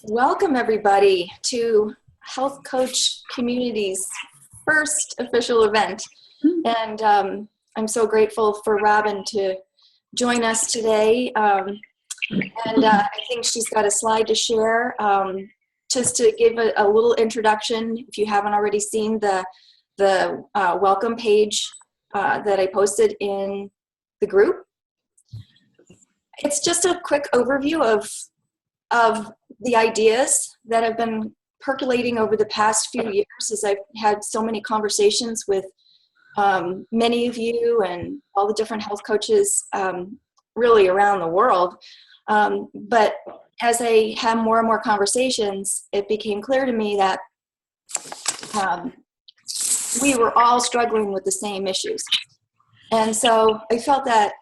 Welcome everybody to Health Coach Community's first official event. And I'm so grateful for Robin to join us today. I think she's got a slide to share. Just to give a little introduction, if you haven't already seen the welcome page that I posted in the group. It's just a quick overview of the ideas that have been percolating over the past few years as I've had so many conversations with many of you and all the different health coaches really around the world. But as I had more and more conversations, it became clear to me that we were all struggling with the same issues. And so I felt that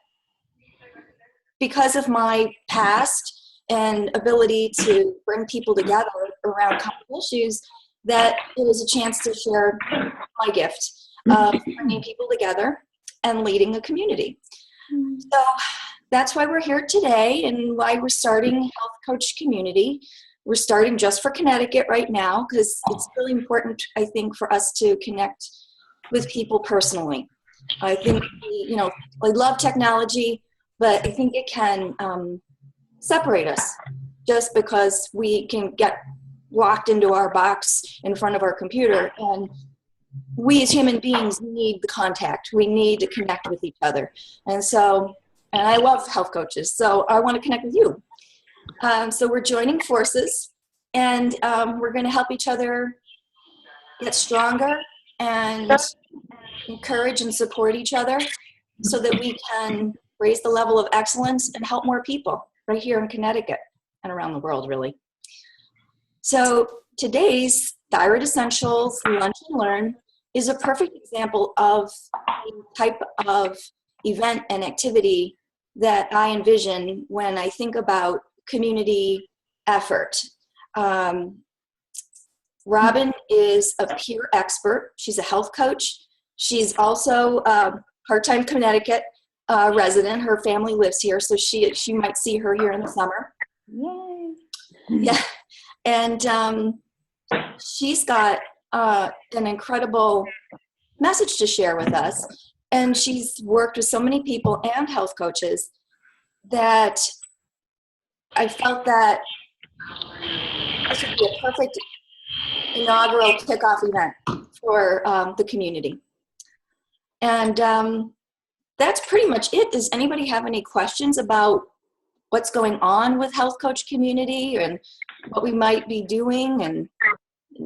because of my past and ability to bring people together around common issues, that it was a chance to share my gift of bringing people together and leading a community. So that's why we're here today and why we're starting Health Coach Community. We're starting just for Connecticut right now because it's really important, I think, for us to connect with people personally. I think, I love technology, but I think it can separate us just because we can get locked into our box in front of our computer. And we as human beings need the contact. We need to connect with each other. And I love health coaches, so I want to connect with you. So we're joining forces, and we're going to help each other get stronger and encourage and support each other so that we can raise the level of excellence and help more people right here in Connecticut and around the world, really. So today's Thyroid Essentials Lunch and Learn is a perfect example of the type of event and activity that I envision when I think about community effort. Robin is a peer expert. She's a health coach. She's also a part-time Connecticut resident. Her family lives here, so she might see her here in the summer. Yay! Yeah, and she's got an incredible message to share with us. And she's worked with so many people and health coaches that I felt that this would be a perfect inaugural kickoff event for the community. And that's pretty much it. Does anybody have any questions about what's going on with Health Coach Community and what we might be doing in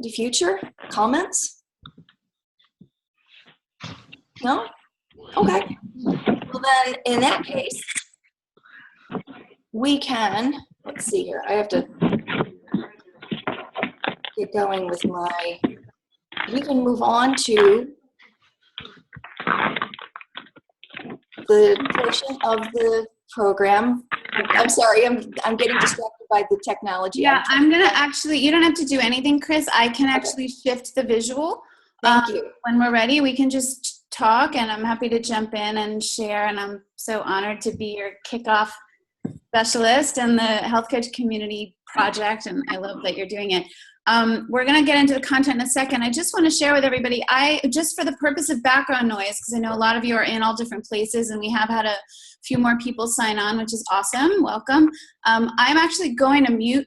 the future? Comments? No? Okay. Well then, in that case, we can, let's see here. I have to get going with we can move on to the portion of the program. I'm sorry, I'm getting distracted by the technology. Yeah, I'm gonna actually, you don't have to do anything, Chris. I can actually shift the visual. Thank you. When we're ready, we can just talk, and I'm happy to jump in and share, and I'm so honored to be your kickoff specialist in the Health Coach Community Project, and I love that you're doing it. We're going to get into the content in a second. I just want to share with everybody, just for the purpose of background noise, because I know a lot of you are in all different places, and we have had a few more people sign on, which is awesome. Welcome. I'm actually going to mute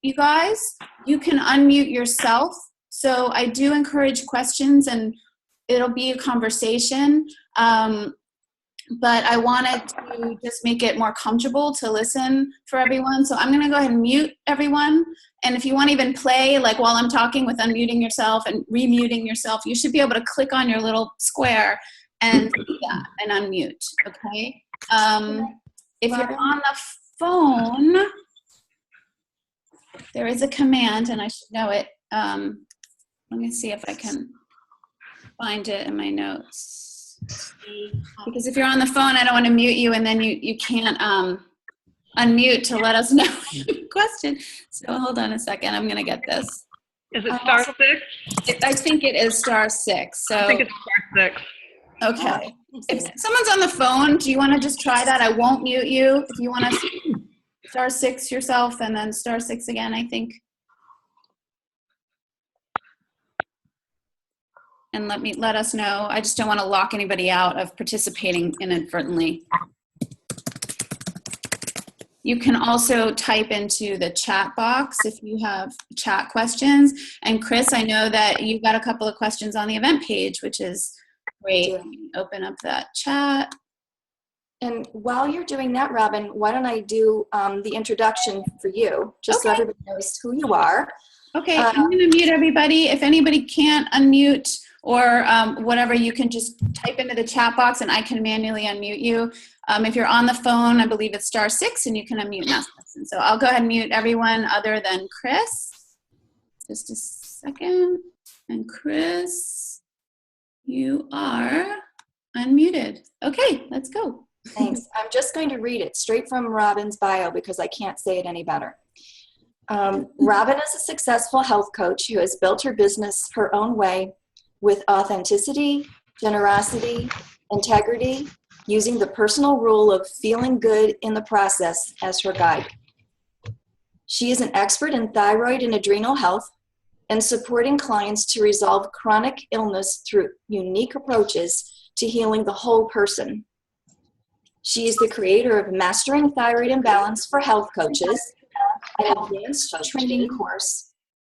you guys. You can unmute yourself. So I do encourage questions, and it'll be a conversation. But I wanted to just make it more comfortable to listen for everyone. So I'm going to go ahead and mute everyone. And if you want to even play, like while I'm talking with unmuting yourself and remuting yourself, you should be able to click on your little square and do that and unmute, okay? If you're on the phone, there is a command, and I should know it. Let me see if I can find it in my notes. Because if you're on the phone, I don't want to mute you, and then you can't unmute to let us know your question. So hold on a second. I'm going to get this. Is it star 6? I think it is star 6. So I think it's star 6. Okay. If someone's on the phone, do you want to just try that? I won't mute you. If you want to *6 yourself and then *6 again, I think. And let us know. I just don't want to lock anybody out of participating inadvertently. You can also type into the chat box if you have chat questions. And Chris, I know that you've got a couple of questions on the event page, which is great. Yeah. Open up that chat. And while you're doing that, Robin, why don't I do the introduction for you, just so Okay. everybody knows who you are. Okay, I'm going to mute everybody. If anybody can't unmute or whatever, you can just type into the chat box and I can manually unmute you. If you're on the phone, I believe it's *6 and you can unmute and ask questions. So I'll go ahead and mute everyone other than Chris. Just a second. And Chris, you are unmuted. Okay, let's go. Thanks. I'm just going to read it straight from Robin's bio because I can't say it any better. Robin is a successful health coach who has built her business her own way with authenticity, generosity, integrity, using the personal rule of feeling good in the process as her guide. She is an expert in thyroid and adrenal health and supporting clients to resolve chronic illness through unique approaches to healing the whole person. She is the creator of Mastering Thyroid Imbalance for Health Coaches, an advanced training course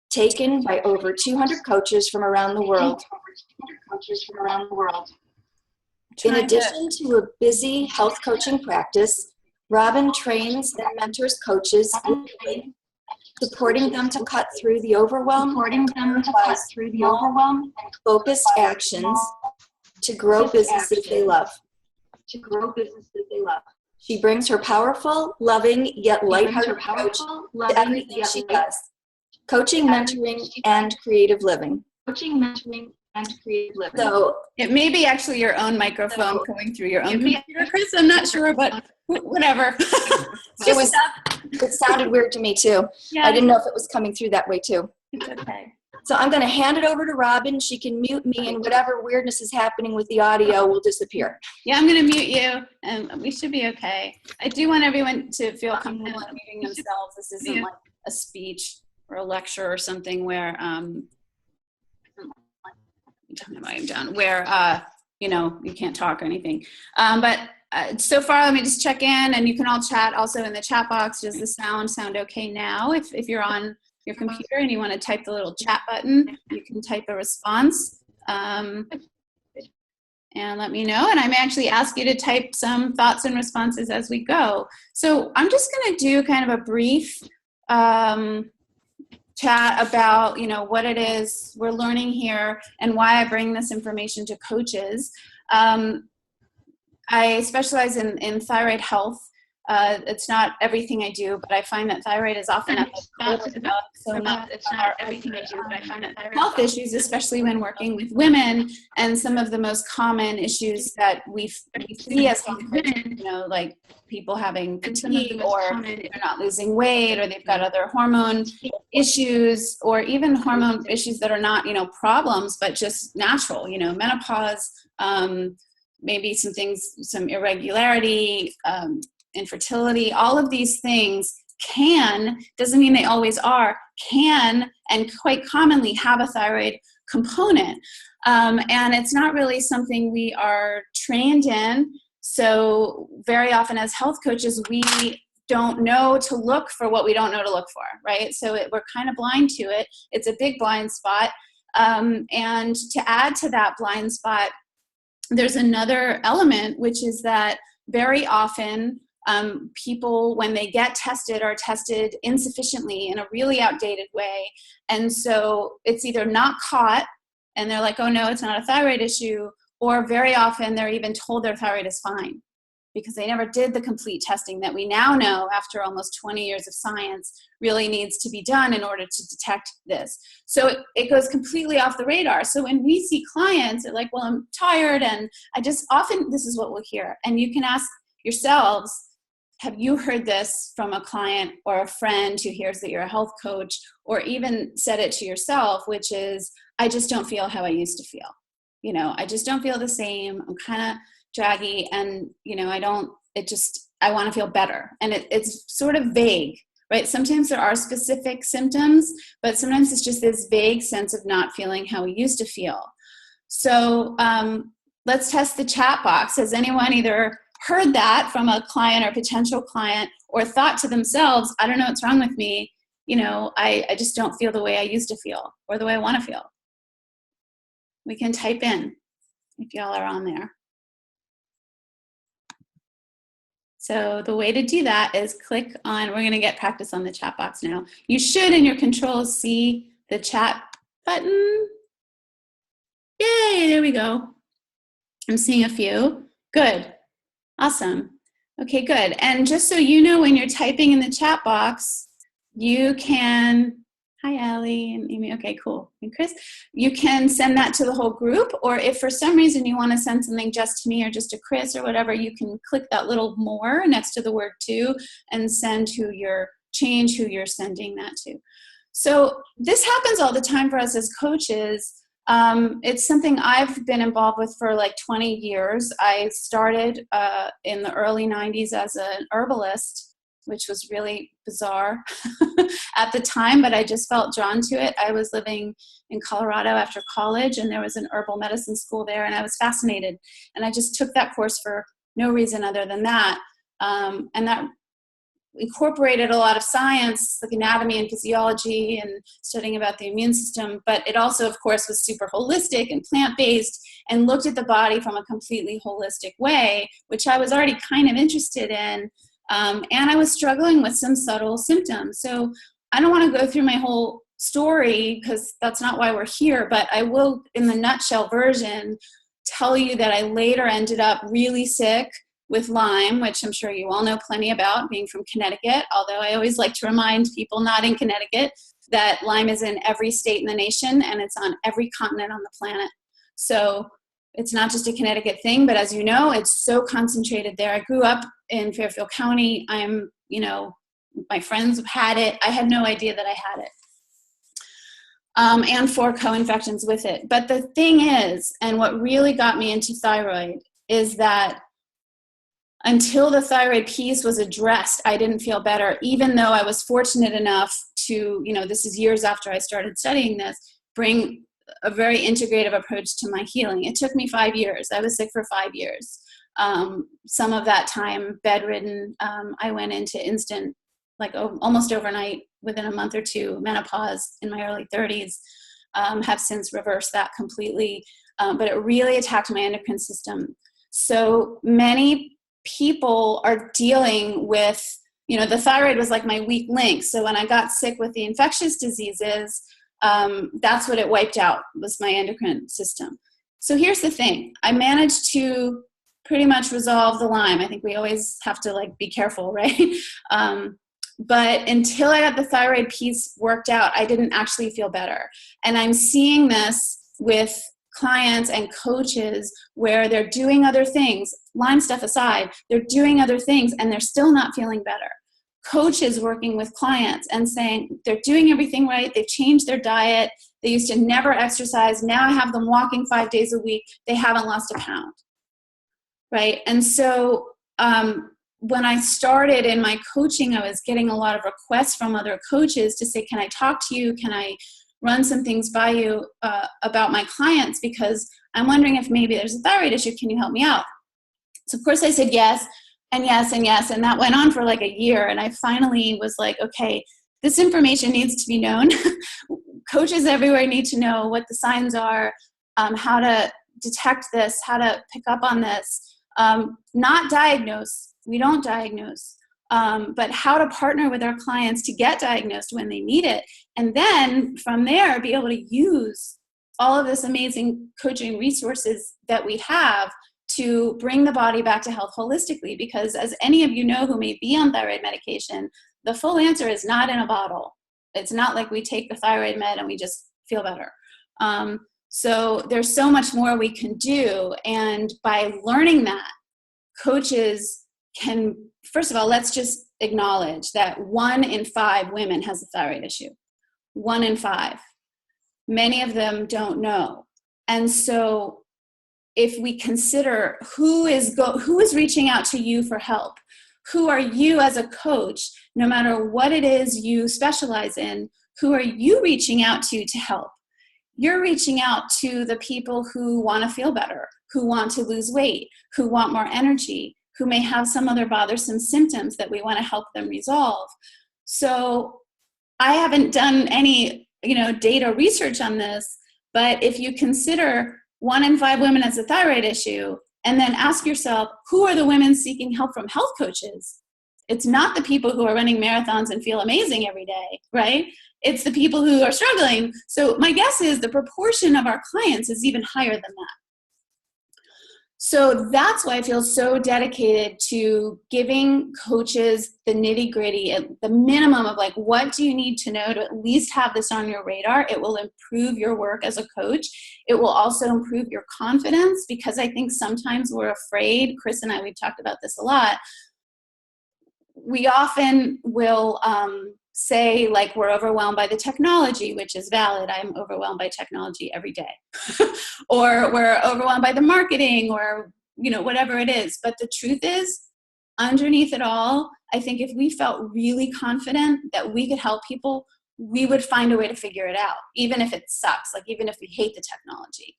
taken by over 200 coaches from around the world. In addition to a busy health coaching practice, Robin trains and mentors coaches, supporting them to cut through the overwhelm, focused actions to grow businesses they love. She brings her powerful, loving, yet lighthearted approach to everything she does. Coaching, mentoring, and creative living. So it may be actually your own microphone going through your own computer, Chris. I'm not sure, but whatever. it sounded weird to me too. Yeah, I didn't know if it was coming through that way too. it's okay. So I'm going to hand it over to Robin. She can mute me, and whatever weirdness is happening with the audio will disappear. Yeah, I'm going to mute you, and we should be okay. I do want everyone to feel comfortable muting themselves. This isn't like a speech or a lecture or something where, you can't talk or anything. But so far, let me just check in, and you can all chat also in the chat box. Does the sound okay now? If you're on your computer and you want to type the little chat button, you can type a response and let me know. And I may actually ask you to type some thoughts and responses as we go. So I'm just going to do kind of a brief chat about, what it is we're learning here and why I bring this information to coaches. I specialize in thyroid health. It's not everything I do, but I find that thyroid is often at the core of health issues, especially when working with women. And some of the most common issues that we see as health coaches, like people having fatigue, or they're not losing weight, or they've got other hormone issues, or even hormone issues that are not, problems, but just natural, menopause, maybe some irregularity, infertility. All of these things doesn't mean they always are, can and quite commonly have a thyroid component. And it's not really something we are trained in. So very often as health coaches, we don't know to look for what we don't know to look for, right? So we're kind of blind to it. It's a big blind spot. And to add to that blind spot, there's another element, which is that very often people, when they get tested, are tested insufficiently in a really outdated way. And so it's either not caught and they're like, oh no, it's not a thyroid issue, or very often they're even told their thyroid is fine because they never did the complete testing that we now know after almost 20 years of science really needs to be done in order to detect this. So it goes completely off the radar. So when we see clients, they're like, well, I'm tired, and often this is what we'll hear. And you can ask yourselves, have you heard this from a client or a friend who hears that you're a health coach, or even said it to yourself, which is, I just don't feel how I used to feel. I just don't feel the same. I'm kind of draggy, and I want to feel better. And it's sort of vague, right? Sometimes there are specific symptoms, but sometimes it's just this vague sense of not feeling how we used to feel. So let's test the chat box. Has anyone either heard that from a client or potential client, or thought to themselves, I don't know what's wrong with me. I just don't feel the way I used to feel or the way I want to feel. We can type in if y'all are on there. So the way to do that is click on, we're going to get practice on the chat box now. You should in your controls see the chat button. Yay, there we go. I'm seeing a few. Good. Awesome. Okay, good. And just so you know, when you're typing in the chat box, you can, hi Allie and Amy, okay, cool. And Chris, you can send that to the whole group, or if for some reason you want to send something just to me or just to Chris or whatever, you can click that little more next to the word to and send who you're sending that to. So this happens all the time for us as coaches. It's something I've been involved with for like 20 years. I started in the early 90s as an herbalist, which was really bizarre at the time, but I just felt drawn to it. I was living in Colorado after college, and there was an herbal medicine school there, and I was fascinated. And I just took that course for no reason other than that. And that incorporated a lot of science, like anatomy and physiology and studying about the immune system, but it also, of course, was super holistic and plant-based and looked at the body from a completely holistic way, which I was already kind of interested in, and I was struggling with some subtle symptoms. So I don't want to go through my whole story because that's not why we're here, but I will, in the nutshell version, tell you that I later ended up really sick with Lyme, which I'm sure you all know plenty about, being from Connecticut, although I always like to remind people not in Connecticut that Lyme is in every state in the nation and it's on every continent on the planet. So it's not just a Connecticut thing, but as you know, it's so concentrated there. I grew up in Fairfield County. My friends had it. I had no idea that I had it. And 4 co-infections with it. But the thing is, and what really got me into thyroid, is that until the thyroid piece was addressed, I didn't feel better, even though I was fortunate enough to, this is years after I started studying this, bring a very integrative approach to my healing. It took me 5 years. I was sick for 5 years. Some of that time bedridden. I went into instant, almost overnight, within a month or two, menopause in my early 30s. Have since reversed that completely. But it really attacked my endocrine system. So many people are dealing with, the thyroid was like my weak link. So when I got sick with the infectious diseases, that's what it wiped out, was my endocrine system. So here's the thing. I managed to pretty much resolve the Lyme. I think we always have to be careful, right? But until I got the thyroid piece worked out, I didn't actually feel better. And I'm seeing this with clients and coaches where they're doing other things, Lyme stuff aside, they're doing other things and they're still not feeling better. Coaches working with clients and saying they're doing everything right, they've changed their diet, they used to never exercise, now I have them walking 5 days a week, they haven't lost a pound, right? And so when I started in my coaching, I was getting a lot of requests from other coaches to say, can I talk to you? Can I run some things by you about my clients, because I'm wondering if maybe there's a thyroid issue. Can you help me out? So of course I said yes, and yes, and yes. And that went on for a year. And I finally was like, okay, this information needs to be known. Coaches everywhere need to know what the signs are, how to detect this, how to pick up on this, not diagnose. We don't diagnose. But how to partner with our clients to get diagnosed when they need it. And then from there, be able to use all of this amazing coaching resources that we have to bring the body back to health holistically. Because as any of you know who may be on thyroid medication, the full answer is not in a bottle. It's not like we take the thyroid med and we just feel better. So there's so much more we can do. And by learning that, coaches can, first of all, let's just acknowledge that 1 in 5 women has a thyroid issue. 1 in 5. Many of them don't know. And so if we consider who is reaching out to you for help, who are you as a coach, no matter what it is you specialize in, who are you reaching out to help? You're reaching out to the people who want to feel better, who want to lose weight, who want more energy, who may have some other bothersome symptoms that we want to help them resolve. So I haven't done any, data research on this, but if you consider 1 in 5 women has a thyroid issue, and then ask yourself, who are the women seeking help from health coaches? It's not the people who are running marathons and feel amazing every day, right? It's the people who are struggling. So my guess is the proportion of our clients is even higher than that. So that's why I feel so dedicated to giving coaches the nitty gritty, the minimum of like, what do you need to know to at least have this on your radar? It will improve your work as a coach. It will also improve your confidence, because I think sometimes we're afraid. Chris and I, we've talked about this a lot. We often will say like we're overwhelmed by the technology, which is valid. I'm overwhelmed by technology every day. Or we're overwhelmed by the marketing, or whatever it is. But the truth is, underneath it all, I think if we felt really confident that we could help people, we would find a way to figure it out, even if it sucks, like even if we hate the technology.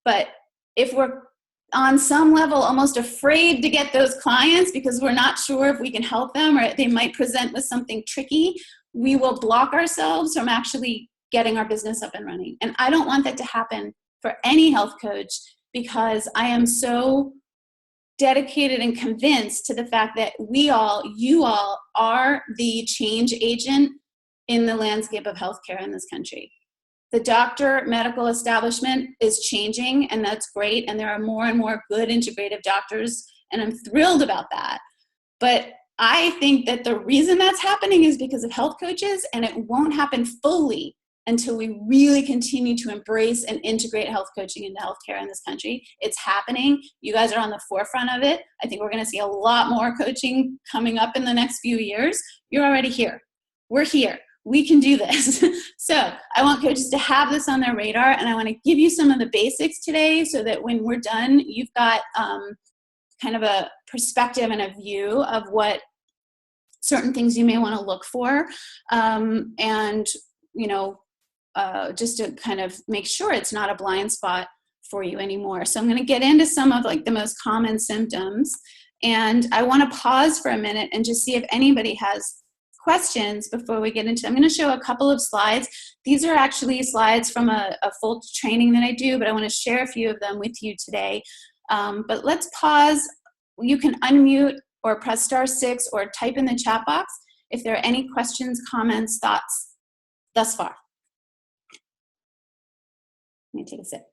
But if we're on some level almost afraid to get those clients because we're not sure if we can help them, or they might present with something tricky, we will block ourselves from actually getting our business up and running. And I don't want that to happen for any health coach, because I am so dedicated and convinced to the fact that you all are the change agent in the landscape of healthcare in this country. The doctor medical establishment is changing, and that's great. And there are more and more good integrative doctors, and I'm thrilled about that. But I think that the reason that's happening is because of health coaches, and it won't happen fully until we really continue to embrace and integrate health coaching into healthcare in this country. It's happening. You guys are on the forefront of it. I think we're going to see a lot more coaching coming up in the next few years. You're already here. We're here. We can do this. So I want coaches to have this on their radar, and I want to give you some of the basics today so that when we're done, you've got kind of a perspective and a view of what certain things you may want to look for, and just to kind of make sure it's not a blind spot for you anymore. So I'm going to get into some of like the most common symptoms, and I want to pause for a minute and just see if anybody has questions before we get into. I'm going to show a couple of slides. These are actually slides from a full training that I do, but I want to share a few of them with you today. But let's pause. You can unmute or press *6 or type in the chat box if there are any questions, comments, thoughts thus far. Let me take a sip.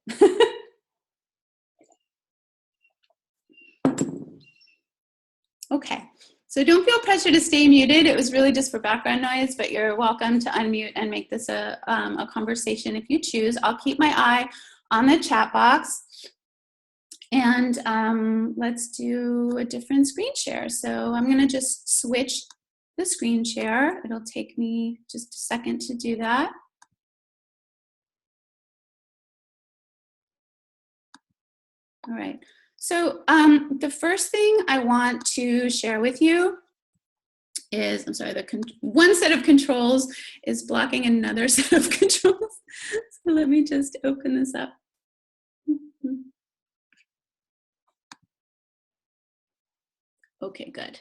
Okay, so don't feel pressure to stay muted. It was really just for background noise, but you're welcome to unmute and make this a conversation if you choose. I'll keep my eye on the chat box. And let's do a different screen share. So I'm going to just switch the screen share. It'll take me just a second to do that. All right. So the first thing I want to share with you is, I'm sorry, one set of controls is blocking another set of controls. So let me just open this up. Okay, good.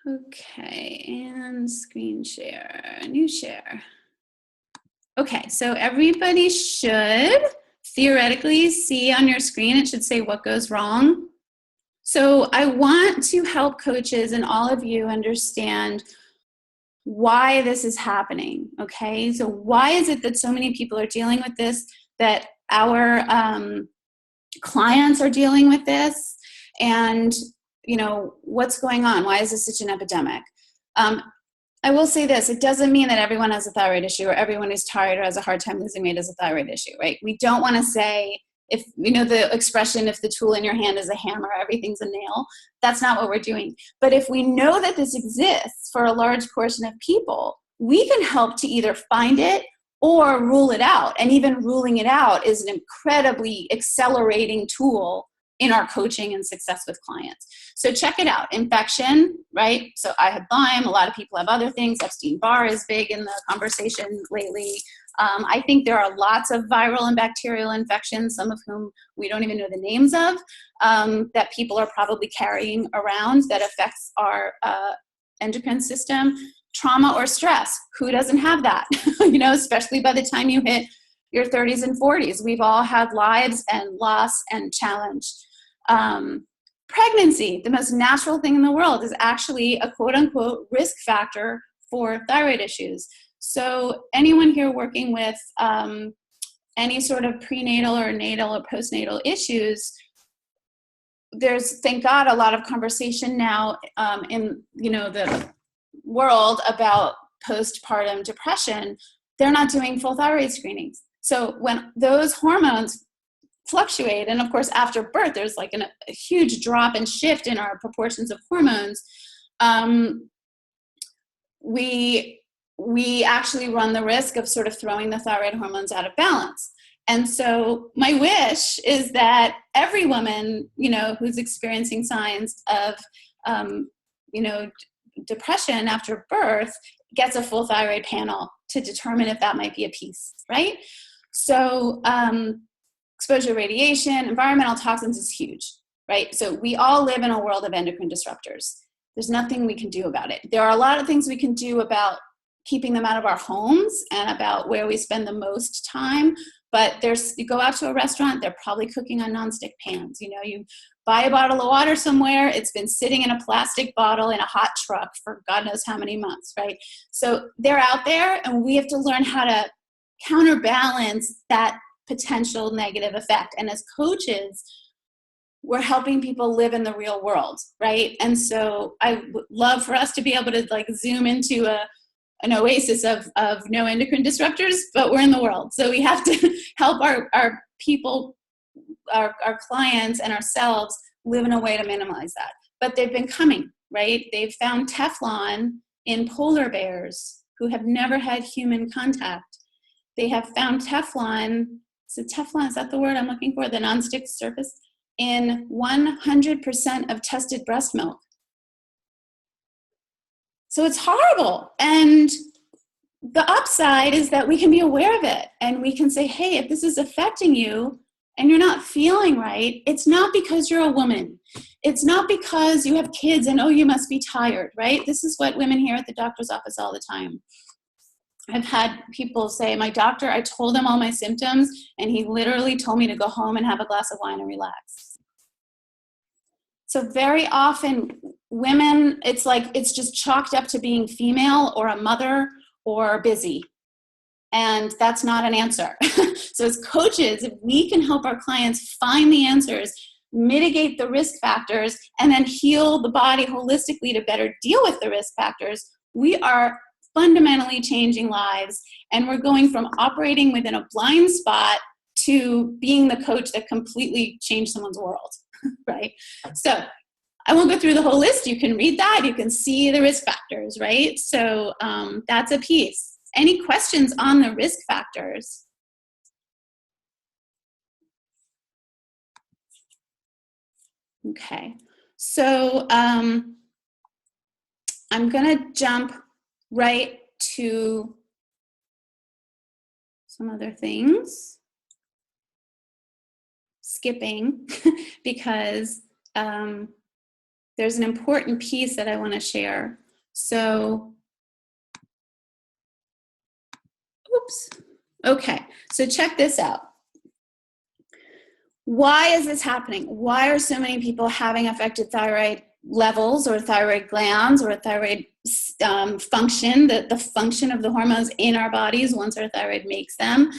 Okay, and screen share, new share. Okay, so everybody should theoretically see on your screen, it should say what goes wrong. So I want to help coaches and all of you understand why this is happening, okay? So why is it that so many people are dealing with this, that our clients are dealing with this, and what's going on? Why is this such an epidemic? I will say this, it doesn't mean that everyone has a thyroid issue or everyone who's tired or has a hard time losing weight has a thyroid issue, right? We don't want to say, if the expression, if the tool in your hand is a hammer, everything's a nail. That's not what we're doing. But if we know that this exists for a large portion of people, we can help to either find it or rule it out. And even ruling it out is an incredibly accelerating tool in our coaching and success with clients. So check it out. Infection, right? So I had Lyme. A lot of people have other things. Epstein-Barr is big in the conversation lately. I think there are lots of viral and bacterial infections, some of whom we don't even know the names of, that people are probably carrying around that affects our endocrine system. Trauma or stress, who doesn't have that? Especially by the time you hit your 30s and 40s. We've all had lives and loss and challenge. Pregnancy, the most natural thing in the world, is actually a quote unquote risk factor for thyroid issues. So anyone here working with any sort of prenatal or natal or postnatal issues, there's, thank God, a lot of conversation now in the world about postpartum depression. They're not doing full thyroid screenings. So when those hormones fluctuate, and of course after birth there's like a huge drop and shift in our proportions of hormones, we actually run the risk of sort of throwing the thyroid hormones out of balance. And so my wish is that every woman, who's experiencing signs of, depression after birth gets a full thyroid panel to determine if that might be a piece, right? So exposure to radiation, environmental toxins is huge, right? So we all live in a world of endocrine disruptors. There's nothing we can do about it. There are a lot of things we can do about keeping them out of our homes and about where we spend the most time. But you go out to a restaurant, they're probably cooking on nonstick pans. You buy a bottle of water somewhere, it's been sitting in a plastic bottle in a hot truck for God knows how many months, right? So they're out there, and we have to learn how to counterbalance that potential negative effect. And as coaches, we're helping people live in the real world, right? And so I would love for us to be able to zoom into an oasis of no endocrine disruptors, but we're in the world. So we have to help our people, our clients and ourselves live in a way to minimize that. But they've been coming, right? They've found Teflon in polar bears who have never had human contact. They have found Teflon, is that the word I'm looking for? The nonstick surface, in 100% of tested breast milk. So it's horrible. And the upside is that we can be aware of it and we can say, hey, if this is affecting you and you're not feeling right, it's not because you're a woman. It's not because you have kids and, oh, you must be tired, right? This is what women hear at the doctor's office all the time. I've had people say, my doctor, I told him all my symptoms and he literally told me to go home and have a glass of wine and relax. So very often women, it's just chalked up to being female or a mother or busy. And that's not an answer. So as coaches, if we can help our clients find the answers, mitigate the risk factors, and then heal the body holistically to better deal with the risk factors, we are fundamentally changing lives. And we're going from operating within a blind spot to being the coach that completely changed someone's world, right? So I won't go through the whole list. You can read that. You can see the risk factors, right? So that's a piece. Any questions on the risk factors? Okay. So I'm going to jump right to some other things. Skipping because there's an important piece that I want to share. So, oops. Okay, so check this out. Why is this happening? Why are so many people having affected thyroid levels or thyroid glands or thyroid function, the function of the hormones in our bodies once our thyroid makes them?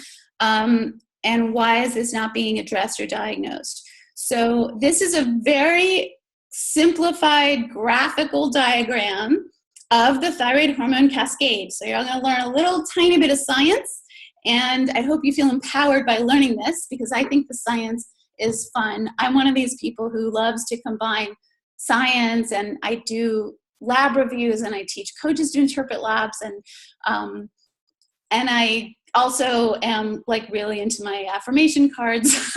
And why is this not being addressed or diagnosed? So this is a very simplified graphical diagram of the thyroid hormone cascade. So you're going to learn a little tiny bit of science, and I hope you feel empowered by learning this because I think the science is fun. I'm one of these people who loves to combine science, and I do lab reviews and I teach coaches to interpret labs, and I also am like really into my affirmation cards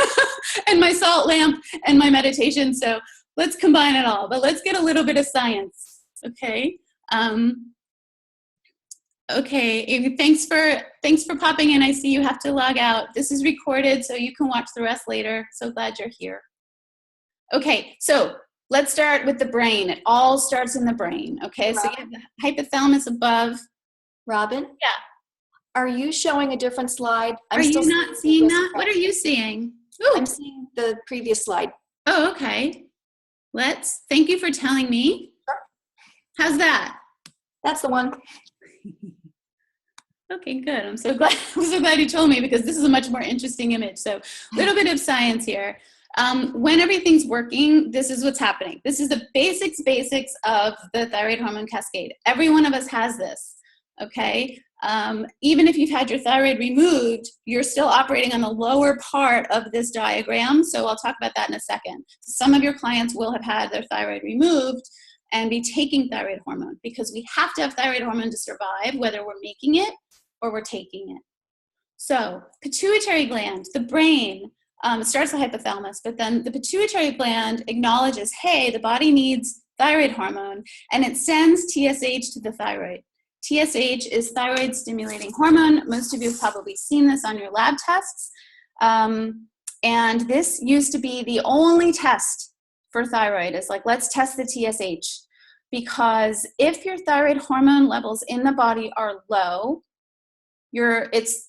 and my salt lamp and my meditation. So let's combine it all, but let's get a little bit of science. Okay. Okay. Thanks for popping in. I see you have to log out. This is recorded, so you can watch the rest later. So glad you're here. Okay. So let's start with the brain. It all starts in the brain. Okay. So you have the hypothalamus above. Robin? Yeah. Are you showing a different slide? Are you not seeing that? What are you seeing? Ooh. I'm seeing the previous slide. Oh, okay. Thank you for telling me. Sure. How's that? That's the one. Okay, good. I'm so glad you told me, because this is a much more interesting image. So a little bit of science here. When everything's working, this is what's happening. This is the basics of the thyroid hormone cascade. Every one of us has this, okay? Even if you've had your thyroid removed, you're still operating on the lower part of this diagram. So I'll talk about that in a second. Some of your clients will have had their thyroid removed and be taking thyroid hormone, because we have to have thyroid hormone to survive, whether we're making it or we're taking it. So pituitary gland, the brain, it starts the hypothalamus, but then the pituitary gland acknowledges, hey, the body needs thyroid hormone, and it sends TSH to the thyroid. TSH is thyroid stimulating hormone. Most of you have probably seen this on your lab tests. And this used to be the only test for thyroid. Is like, let's test the TSH. Because if your thyroid hormone levels in the body are low, it's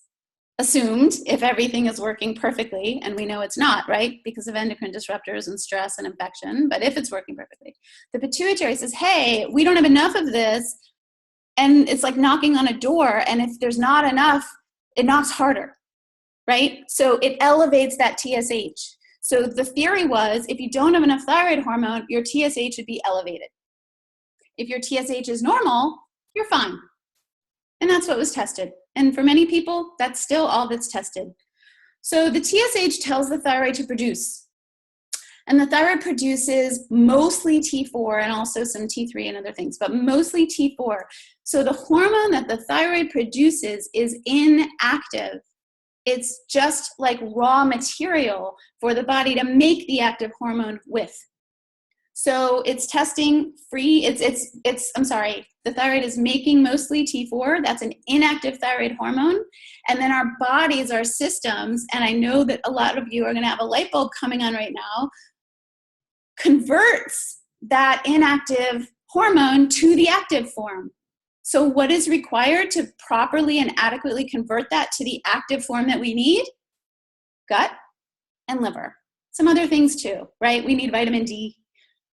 assumed, if everything is working perfectly, and we know it's not, right? Because of endocrine disruptors and stress and infection, but if it's working perfectly, the pituitary says, hey, we don't have enough of this. And it's like knocking on a door, and if there's not enough, it knocks harder, right? So it elevates that TSH. So the theory was, if you don't have enough thyroid hormone, your TSH would be elevated. If your TSH is normal, you're fine. And that's what was tested. And for many people, that's still all that's tested. So the TSH tells the thyroid to produce. And the thyroid produces mostly T4 and also some T3 and other things, but mostly T4. So the hormone that the thyroid produces is inactive. It's just like raw material for the body to make the active hormone with. So it's testing free, the thyroid is making mostly T4. That's an inactive thyroid hormone. And then our bodies, our systems, and I know that a lot of you are going to have a light bulb coming on right now, converts that inactive hormone to the active form. So what is required to properly and adequately convert that to the active form that we need? Gut and liver. Some other things too, right? We need vitamin D.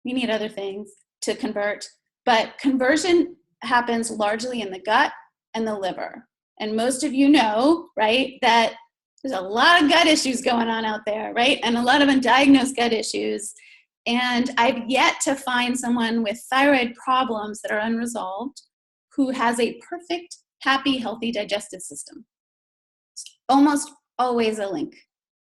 We need other things to convert. But conversion happens largely in the gut and the liver. And most of you know, right, that there's a lot of gut issues going on out there, right? And a lot of undiagnosed gut issues. And I've yet to find someone with thyroid problems that are unresolved who has a perfect, happy, healthy digestive system. It's almost always a link,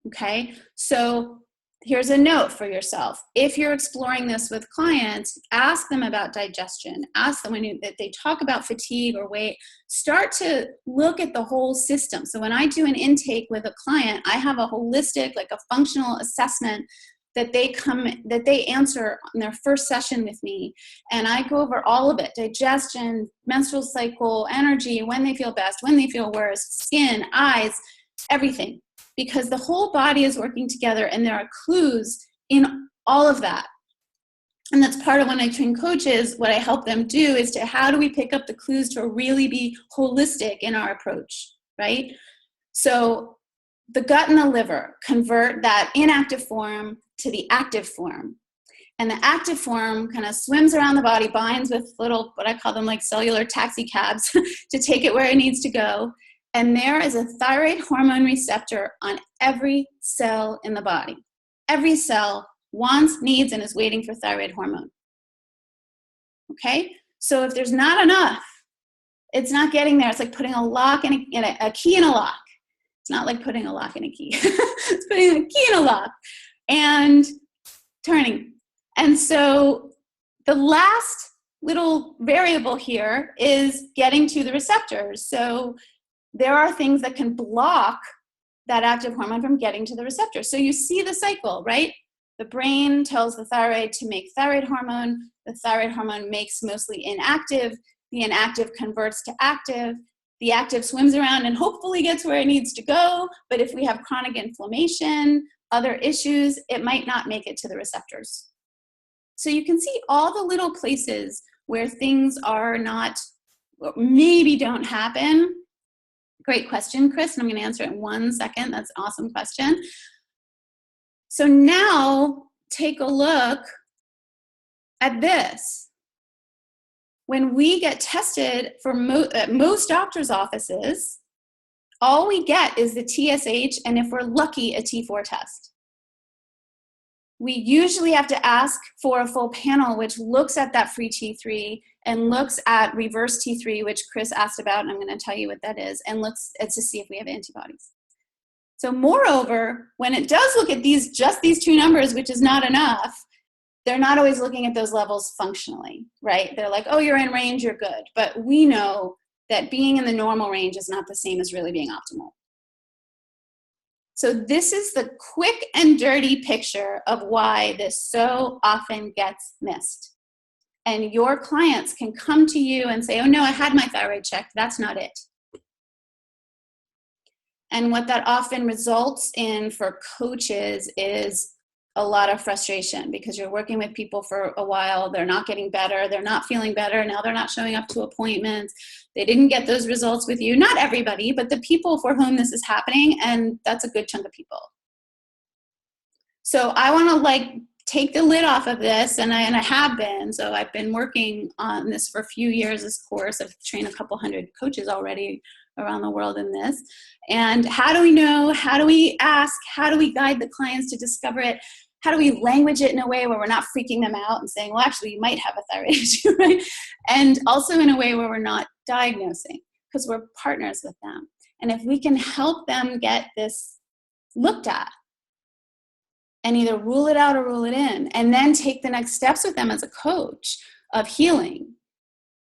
okay? So here's a note for yourself. If you're exploring this with clients, ask them about digestion. Ask them that they talk about fatigue or weight. Start to look at the whole system. So when I do an intake with a client, I have a holistic, like a functional assessment that they answer in their first session with me. And I go over all of it: digestion, menstrual cycle, energy, when they feel best, when they feel worst, skin, eyes, everything. Because the whole body is working together, and there are clues in all of that. And that's part of when I train coaches, what I help them do is to how do we pick up the clues to really be holistic in our approach, right? So the gut and the liver convert that inactive form to the active form. And the active form kind of swims around the body, binds with little, what I call them like cellular taxi cabs to take it where it needs to go. And there is a thyroid hormone receptor on every cell in the body. Every cell wants, needs, and is waiting for thyroid hormone. Okay? So if there's not enough, it's not getting there. It's like putting a lock in a key in a lock. It's not like putting a lock in a key. It's putting a key in a lock and turning. And so the last little variable here is getting to the receptors. So there are things that can block that active hormone from getting to the receptor. So you see the cycle, right? The brain tells the thyroid to make thyroid hormone. The thyroid hormone makes mostly inactive. The inactive converts to active. The active swims around and hopefully gets where it needs to go. But if we have chronic inflammation, other issues, it might not make it to the receptors. So you can see all the little places where things are not, maybe don't happen. Great question, Chris, and I'm going to answer it in 1 second. That's an awesome question. So now take a look at this. When we get tested for at most doctors' offices, all we get is the TSH, and if we're lucky, a T4 test. We usually have to ask for a full panel, which looks at that free T3 and looks at reverse T3, which Chris asked about, and I'm going to tell you what that is, and looks at to see if we have antibodies. So moreover, when it does look at just these two numbers, which is not enough, they're not always looking at those levels functionally, right? They're like, oh, you're in range, you're good. But we know that being in the normal range is not the same as really being optimal. So this is the quick and dirty picture of why this so often gets missed. And your clients can come to you and say, oh no, I had my thyroid checked. That's not it. And what that often results in for coaches is a lot of frustration, because you're working with people for a while, they're not getting better, they're not feeling better, now they're not showing up to appointments, they didn't get those results with you. Not everybody, but the people for whom this is happening, and that's a good chunk of people. So I want to take the lid off of this, and I have been. So I've been working on this for a few years, this course. I've trained a couple hundred coaches already around the world in this. And how do we know? How do we ask? How do we guide the clients to discover it? How do we language it in a way where we're not freaking them out and saying, well, actually, you might have a thyroid issue, right? And also in a way where we're not diagnosing, because we're partners with them. And if we can help them get this looked at and either rule it out or rule it in, and then take the next steps with them as a coach of healing,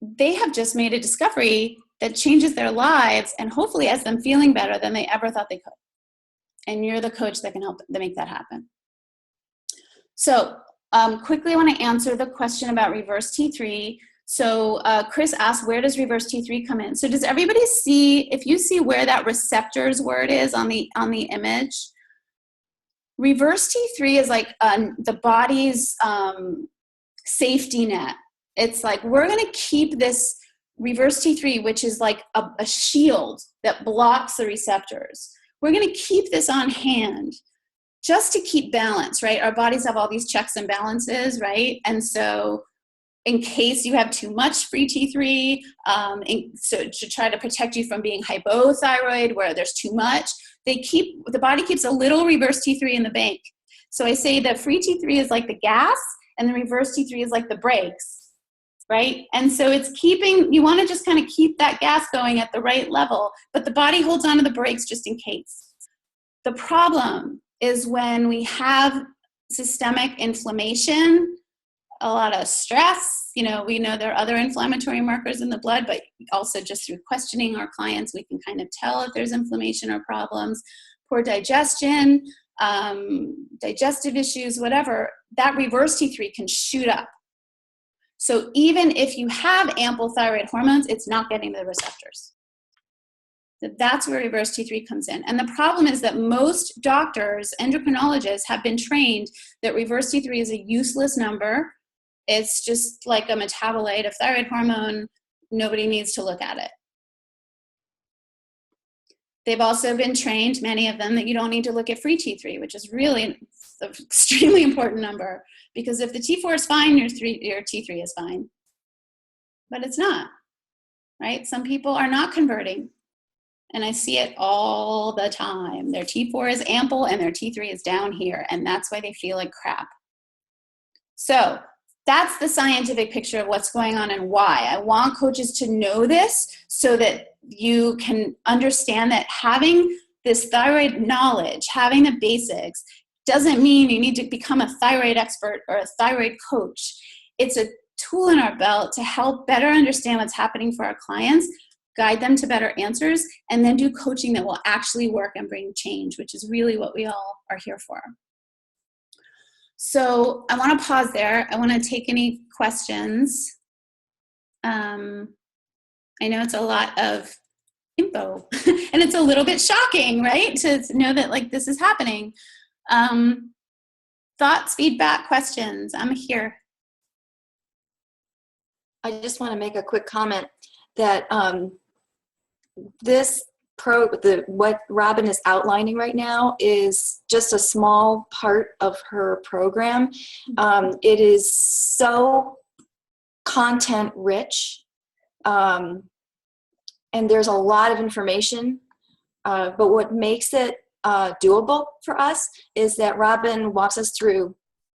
they have just made a discovery that changes their lives and hopefully has them feeling better than they ever thought they could. And you're the coach that can help them make that happen. So quickly, I want to answer the question about reverse T3. So Chris asked, where does reverse T3 come in? So does everybody see, if you see where that receptors word is on the image, reverse T3 is like the body's safety net. It's like, we're going to keep this reverse T3, which is like a shield that blocks the receptors. We're going to keep this on hand just to keep balance, right? Our bodies have all these checks and balances, right? And so in case you have too much free T3, so to try to protect you from being hypothyroid where there's too much, the body keeps a little reverse T3 in the bank. So I say that free T3 is like the gas and the reverse T3 is like the brakes, right? And so it's you want to just kind of keep that gas going at the right level, but the body holds onto the brakes just in case. The problem is when we have systemic inflammation, a lot of stress. We know there are other inflammatory markers in the blood, but also just through questioning our clients, we can kind of tell if there's inflammation or problems. Poor digestion, digestive issues, whatever, that reverse T3 can shoot up. So even if you have ample thyroid hormones, it's not getting to the receptors. That's where reverse T3 comes in. And the problem is that most doctors, endocrinologists, have been trained that reverse T3 is a useless number. It's just like a metabolite of thyroid hormone. Nobody needs to look at it. They've also been trained, many of them, that you don't need to look at free T3, which is really an extremely important number. Because if the T4 is fine, your T3 is fine. But it's not, right? Some people are not converting. And I see it all the time. Their T4 is ample and their T3 is down here. And that's why they feel like crap. So that's the scientific picture of what's going on and why. I want coaches to know this so that you can understand that having this thyroid knowledge, having the basics, doesn't mean you need to become a thyroid expert or a thyroid coach. It's a tool in our belt to help better understand what's happening for our clients, guide them to better answers, and then do coaching that will actually work and bring change, which is really what we all are here for. So I want to pause there. I want to take any questions. I know it's a lot of info and it's a little bit shocking, right? To know that like this is happening. Thoughts, feedback, questions, I'm here. I just want to make a quick comment that what Robin is outlining right now is just a small part of her program. It is so content rich, and there's a lot of information, but what makes it doable for us is that Robin walks us through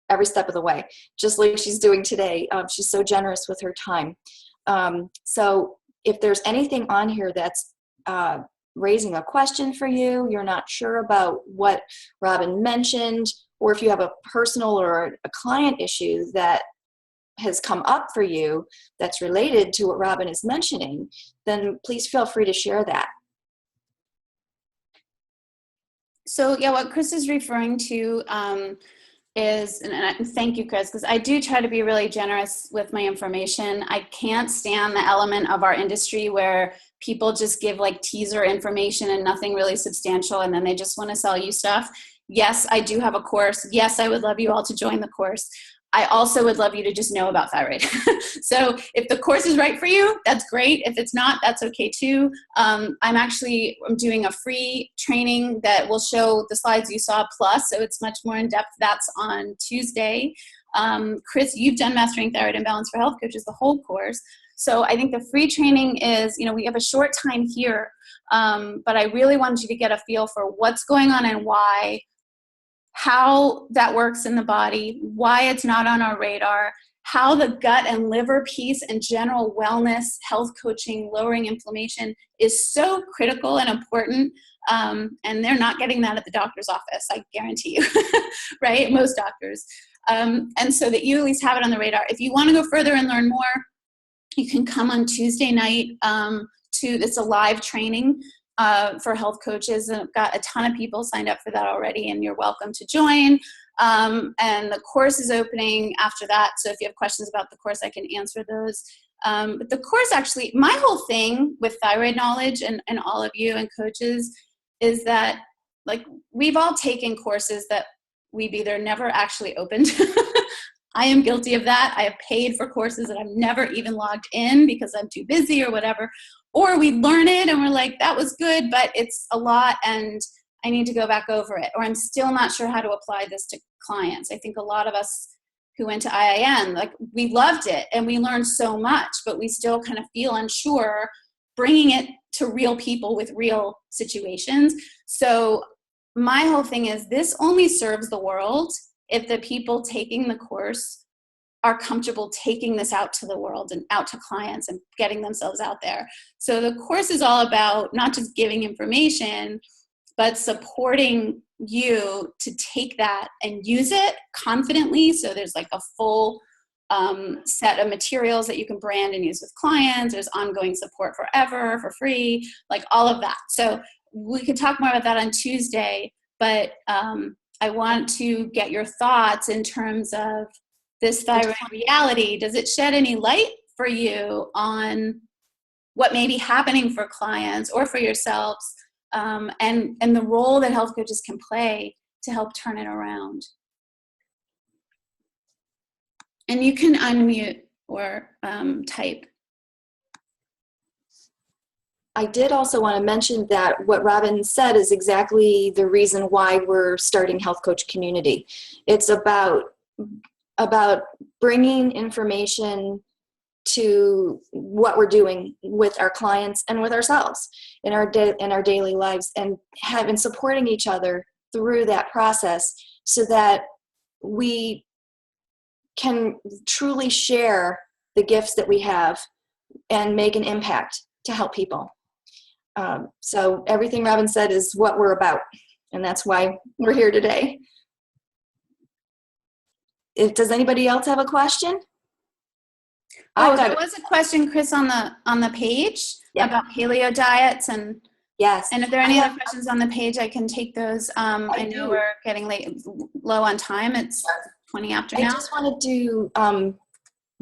every step of the way, just like she's doing today. She's so generous with her time. So if there's anything on here that's raising a question for you, you're not sure about what Robin mentioned, or if you have a personal or a client issue that has come up for you that's related to what Robin is mentioning, then please feel free to share that. So yeah, what Chris is referring to is, and thank you, Chris, because I do try to be really generous with my information. I can't stand the element of our industry where people just give like teaser information and nothing really substantial, and then they just want to sell you stuff. Yes, I do have a course. Yes, I would love you all to join the course. I also would love you to just know about thyroid. So if the course is right for you, that's great. If it's not, that's okay too. I'm doing a free training that will show the slides you saw plus, so it's much more in depth. That's on Tuesday. Chris, you've done Mastering Thyroid Imbalance for Health Coaches, the whole course. So I think the free training is, we have a short time here, but I really wanted you to get a feel for what's going on and why, how that works in the body, why it's not on our radar, how the gut and liver piece and general wellness, health coaching, lowering inflammation is so critical and important. And they're not getting that at the doctor's office, I guarantee you, right? Most doctors. And so that you at least have it on the radar. If you want to go further and learn more, you can come on Tuesday night it's a live training for health coaches, and I've got a ton of people signed up for that already, and you're welcome to join. And the course is opening after that, so if you have questions about the course, I can answer those. But the course actually, my whole thing with thyroid knowledge and all of you and coaches is that, like, we've all taken courses that we've either never actually opened. I am guilty of that. I have paid for courses that I've never even logged in because I'm too busy or whatever. Or we learn it and we're like, that was good, but it's a lot and I need to go back over it. Or I'm still not sure how to apply this to clients. I think a lot of us who went to IIN, like, we loved it and we learned so much, but we still kind of feel unsure bringing it to real people with real situations. So my whole thing is this only serves the world if the people taking the course are comfortable taking this out to the world and out to clients and getting themselves out there. So the course is all about not just giving information, but supporting you to take that and use it confidently. So there's like a full set of materials that you can brand and use with clients. There's ongoing support forever, for free, like all of that. So we could talk more about that on Tuesday, but I want to get your thoughts in terms of this thyroid reality. Does it shed any light for you on what may be happening for clients or for yourselves, and the role that health coaches can play to help turn it around? And you can unmute or type. I did also want to mention that what Robin said is exactly the reason why we're starting Health Coach Community. It's about bringing information to what we're doing with our clients and with ourselves in our daily lives, and supporting each other through that process so that we can truly share the gifts that we have and make an impact to help people. So everything Robin said is what we're about, and that's why we're here today. Does anybody else have a question? Oh, there was a question, Chris, on the page. Yep. about paleo diets. And Yes. if there are any other questions on the page, I can take those. I know we're getting low on time. It's 20 after now. I just wanted to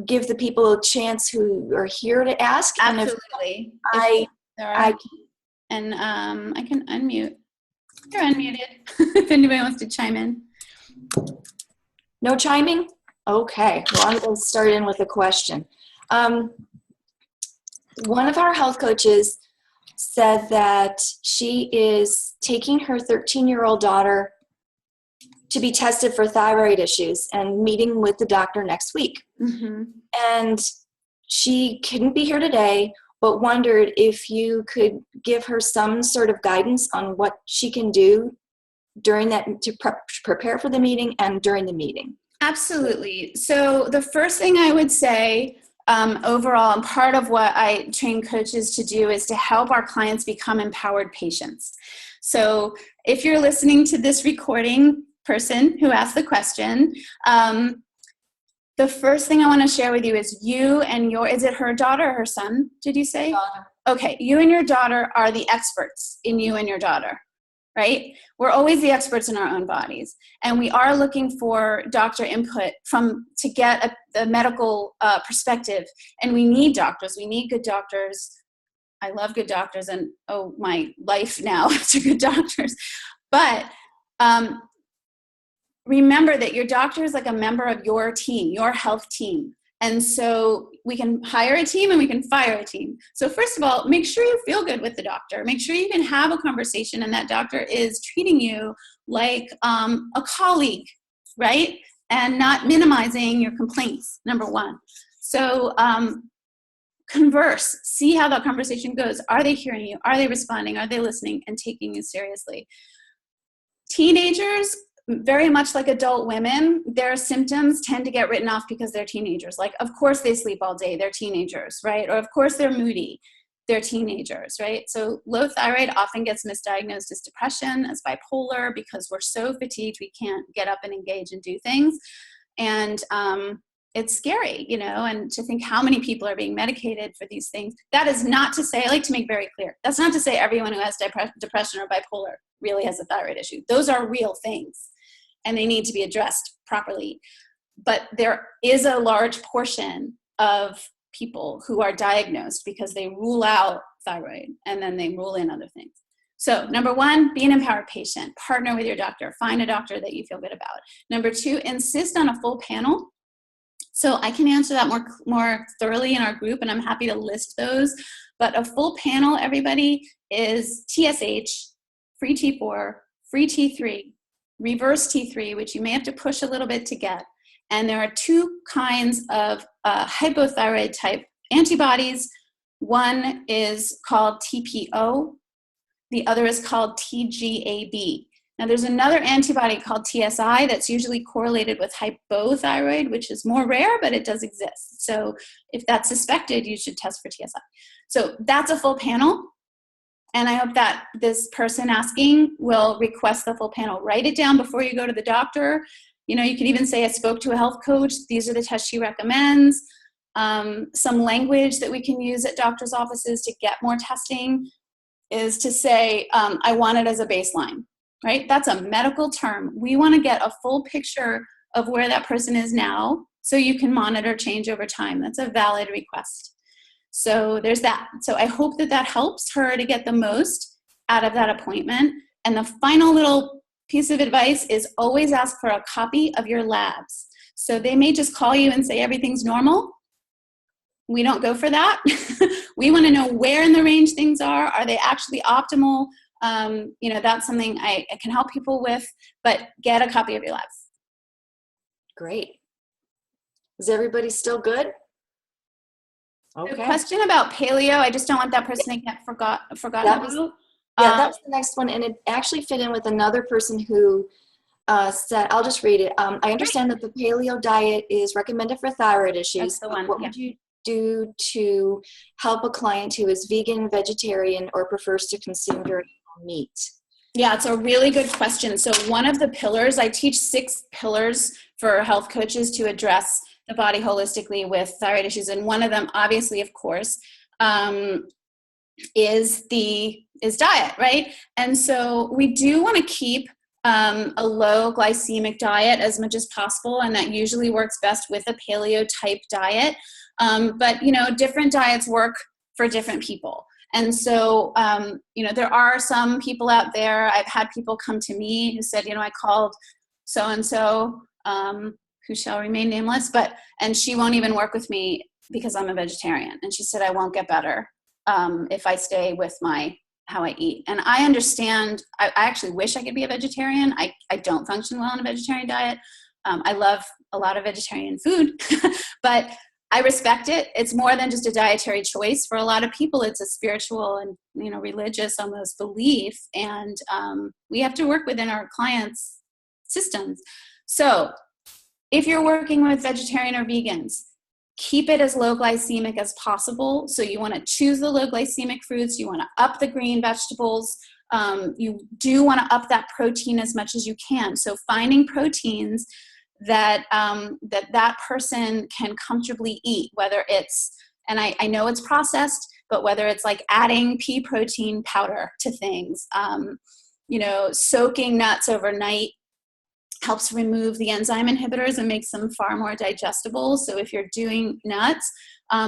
give the people a chance who are here to ask. Absolutely. And I can unmute. You're unmuted if anybody wants to chime in. No chiming? Okay. Well, I'm going to start in with a question. One of our health coaches said that she is taking her 13-year-old daughter to be tested for thyroid issues and meeting with the doctor next week. Mm-hmm. And she couldn't be here today, but wondered if you could give her some sort of guidance on what she can do during that to prepare for the meeting and during the meeting. Absolutely. So the first thing I would say overall, and part of what I train coaches to do, is to help our clients become empowered patients. So if you're listening to this recording, person who asked the question, the first thing I want to share with you is you and is it her daughter or her son, did you say? Daughter. Okay, you and your daughter are the experts in you and your daughter, right? We're always the experts in our own bodies. And we are looking for doctor input to get the medical perspective. And we need doctors. We need good doctors. I love good doctors, and my life now to good doctors. But remember that your doctor is like a member of your team, your health team. And so we can hire a team and we can fire a team. So first of all, make sure you feel good with the doctor. Make sure you can have a conversation and that doctor is treating you like a colleague, right? And not minimizing your complaints, number one. So converse, see how that conversation goes. Are they hearing you? Are they responding? Are they listening and taking you seriously? Teenagers, very much like adult women, their symptoms tend to get written off because they're teenagers. Like, of course they sleep all day, they're teenagers, right? Or of course they're moody, they're teenagers, right? So low thyroid often gets misdiagnosed as depression, as bipolar, because we're so fatigued we can't get up and engage and do things. And it's scary, and to think how many people are being medicated for these things. That is not to say, I like to make very clear, that's not to say everyone who has depression or bipolar really has a thyroid issue. Those are real things, and they need to be addressed properly. But there is a large portion of people who are diagnosed because they rule out thyroid, and then they rule in other things. So number one, be an empowered patient. Partner with your doctor. Find a doctor that you feel good about. Number two, insist on a full panel. So I can answer that more thoroughly in our group, and I'm happy to list those. But a full panel, everybody, is TSH, free T4, free T3, reverse T3, which you may have to push a little bit to get. And there are two kinds of hypothyroid type antibodies. One is called TPO. The other is called TGAB. Now there's another antibody called TSI that's usually correlated with hypothyroid, which is more rare, but it does exist. So if that's suspected, you should test for TSI. So that's a full panel. And I hope that this person asking will request the full panel. Write it down before you go to the doctor. You can even say, I spoke to a health coach. These are the tests she recommends. Some language that we can use at doctor's offices to get more testing is to say, I want it as a baseline. Right? That's a medical term. We want to get a full picture of where that person is now so you can monitor change over time. That's a valid request. So there's that. So I hope that helps her to get the most out of that appointment. And the final little piece of advice is always ask for a copy of your labs. So they may just call you and say everything's normal. We don't go for that. We want to know where in the range things are. Are they actually optimal? That's something I can help people with, but get a copy of your labs. Great. Is everybody still good? Okay. The question about paleo, I just don't want that person to get forgotten about. That was the next one, and it actually fit in with another person who said, I'll just read it. I understand that the paleo diet is recommended for thyroid issues. That's the one. What would you do to help a client who is vegan, vegetarian, or prefers to consume very little meat? Yeah, it's a really good question. So one of the pillars, I teach 6 pillars for health coaches to address the body holistically with thyroid issues. And one of them, obviously, of course, is diet, right? And so we do want to keep a low glycemic diet as much as possible, and that usually works best with a paleo type diet. But different diets work for different people. And so, there are some people out there, I've had people come to me who said, I called so-and-so, who shall remain nameless, and she won't even work with me because I'm a vegetarian. And she said, I won't get better if I stay with how I eat. And I understand, I actually wish I could be a vegetarian. I don't function well on a vegetarian diet. I love a lot of vegetarian food, but I respect it. It's more than just a dietary choice. For a lot of people, it's a spiritual and, religious almost belief. And we have to work within our clients' systems. So if you're working with vegetarian or vegans, keep it as low glycemic as possible. So you want to choose the low glycemic fruits. You want to up the green vegetables. You do want to up that protein as much as you can. So finding proteins that that person can comfortably eat, whether it's, and I know it's processed, but whether it's like adding pea protein powder to things, soaking nuts overnight helps remove the enzyme inhibitors and makes them far more digestible. So if you're doing nuts,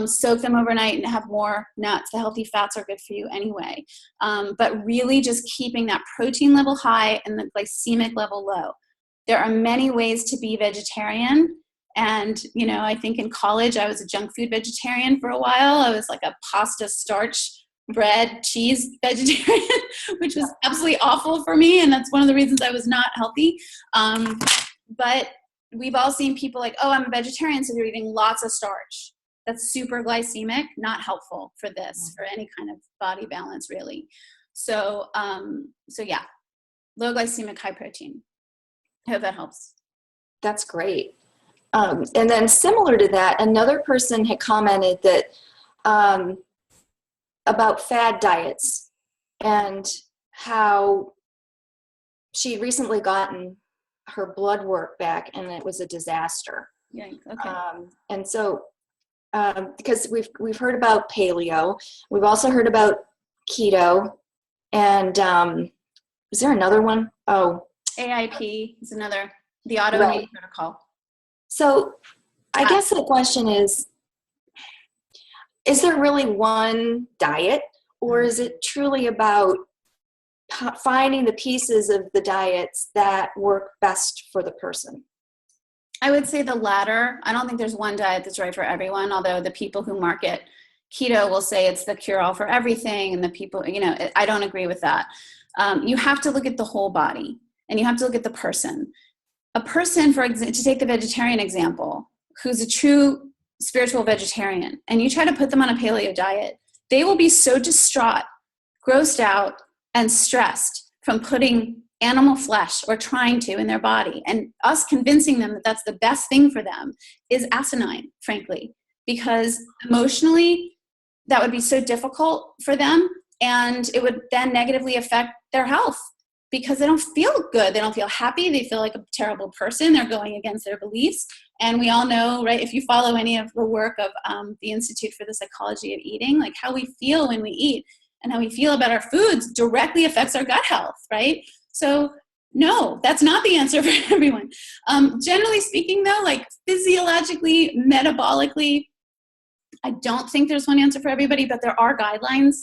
soak them overnight and have more nuts. The healthy fats are good for you anyway. But really just keeping that protein level high and the glycemic level low. There are many ways to be vegetarian. And, I think in college, I was a junk food vegetarian for a while. I was like a pasta, starch, bread, cheese vegetarian, which was absolutely awful for me. And that's one of the reasons I was not healthy. But we've all seen people like, oh, I'm a vegetarian, so they're eating lots of starch. That's super glycemic, not helpful for this, for any kind of body balance, really. So yeah, low glycemic, high protein. I hope that helps. That's great. And then similar to that, another person had commented that about fad diets and how she'd recently gotten her blood work back and it was a disaster. Yeah. Okay. And so, because we've heard about paleo, we've also heard about keto, and is there another one? Oh, AIP is another, the autoimmune protocol. So I guess the question is there really one diet, or is it truly about finding the pieces of the diets that work best for the person? I would say the latter. I don't think there's one diet that's right for everyone, although the people who market keto will say it's the cure-all for everything, and the people, I don't agree with that. You have to look at the whole body, and you have to look at the person. A person, for example, to take the vegetarian example, who's a true spiritual vegetarian, and you try to put them on a paleo diet, they will be so distraught, grossed out, and stressed from putting animal flesh or trying to in their body. And us convincing them that that's the best thing for them is asinine, frankly, because emotionally that would be so difficult for them, and it would then negatively affect their health because they don't feel good. They don't feel happy. They feel like a terrible person. They're going against their beliefs. And we all know, right, if you follow any of the work of the Institute for the Psychology of Eating, like how we feel when we eat and how we feel about our foods directly affects our gut health, right? So no, that's not the answer for everyone. Generally speaking though, like physiologically, metabolically, I don't think there's one answer for everybody, but there are guidelines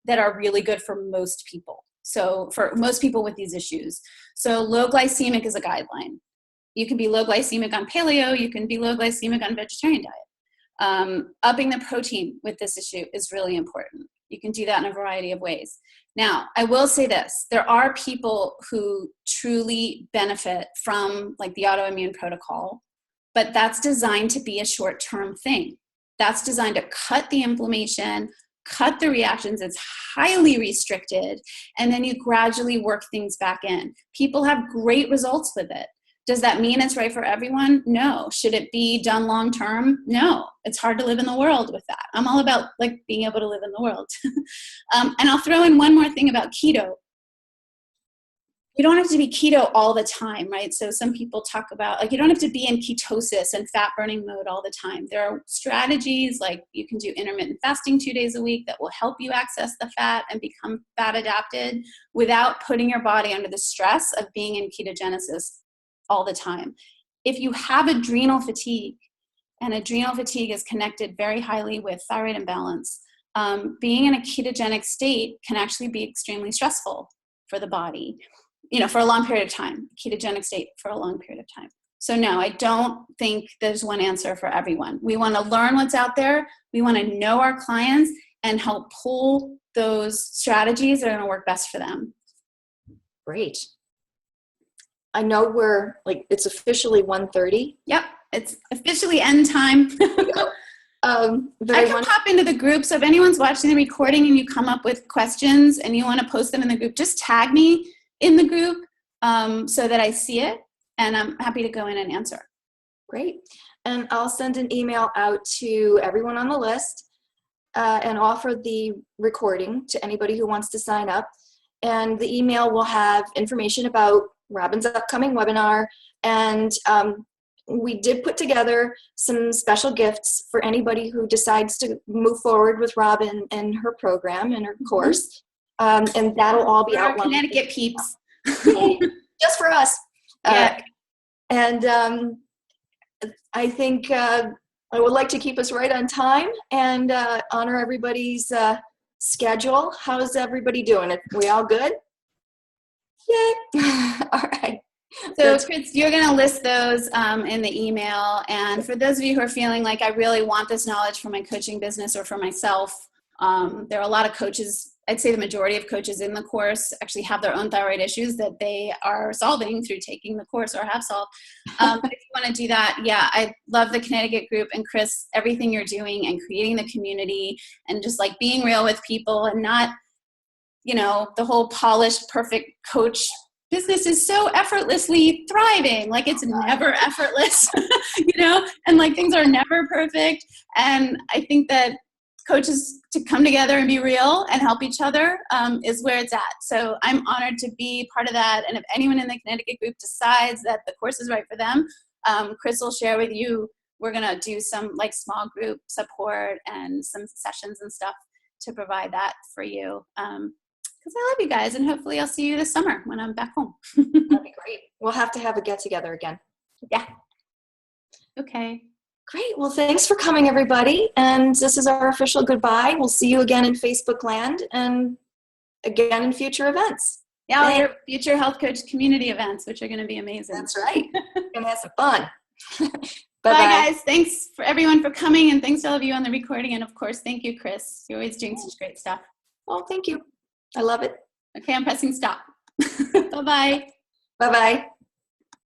that are really good for most people. So for most people with these issues. So low glycemic is a guideline. You can be low glycemic on paleo, you can be low glycemic on vegetarian diet. Upping the protein with this issue is really important. You can do that in a variety of ways. Now, I will say this, there are people who truly benefit from like the autoimmune protocol, but that's designed to be a short-term thing. That's designed to cut the inflammation, cut the reactions. It's highly restricted, and then you gradually work things back in. People have great results with it. Does that mean it's right for everyone? No. Should it be done long term? No. It's hard to live in the world with that. I'm all about like being able to live in the world. And I'll throw in one more thing about keto. you don't have to be keto all the time, right? So some people talk about, like, you don't have to be in ketosis and fat burning mode all the time. There are strategies like you can do intermittent fasting 2 days a week that will help you access the fat and become fat adapted without putting your body under the stress of being in ketogenesis all the time. If you have adrenal fatigue, and adrenal fatigue is connected very highly with thyroid imbalance, being in a ketogenic state can actually be extremely stressful for the body, for a long period of time, ketogenic state for a long period of time. So no, I don't think there's one answer for everyone. We want to learn what's out there. We want to know our clients and help pull those strategies that are going to work best for them. Great. I know it's officially 1:30. Yep. It's officially end time. But I can pop into the group. So if anyone's watching the recording and you come up with questions and you want to post them in the group, just tag me in the group so that I see it, and I'm happy to go in and answer. Great. And I'll send an email out to everyone on the list and offer the recording to anybody who wants to sign up. And the email will have information about Robin's upcoming webinar. And we did put together some special gifts for anybody who decides to move forward with Robin and her program and her course. And that'll all be outlined. Connecticut peeps. Just for us. Yeah. And I think I would like to keep us right on time and honor everybody's schedule. How's everybody doing? Are we all good? Yay. All right. So Chris, you're going to list those in the email. And for those of you who are feeling like I really want this knowledge for my coaching business or for myself, there are a lot of coaches. I'd say the majority of coaches in the course actually have their own thyroid issues that they are solving through taking the course or have solved. But if you want to do that, yeah, I love the Connecticut group. And Chris, everything you're doing and creating the community and just like being real with people and not, the whole polished, perfect coach business is so effortlessly thriving. Like it's never effortless, and like things are never perfect. And I think that coaches to come together and be real and help each other is where it's at. So I'm honored to be part of that. And if anyone in the Connecticut group decides that the course is right for them, Chris will share with you, we're going to do some like small group support and some sessions and stuff to provide that for you. Because I love you guys, and hopefully I'll see you this summer when I'm back home. That'd be great. We'll have to have a get-together again. Yeah. Okay. Great. Well, thanks for coming, everybody. And this is our official goodbye. We'll see you again in Facebook land and again in future events. Yeah, all your future health coach community events, which are going to be amazing. That's right. We're going to have some fun. Bye, guys. Thanks for everyone for coming, and thanks to all of you on the recording. And, of course, thank you, Chris. You're always doing such great stuff. Well, thank you. I love it. Okay, I'm pressing stop. Bye-bye. Bye-bye.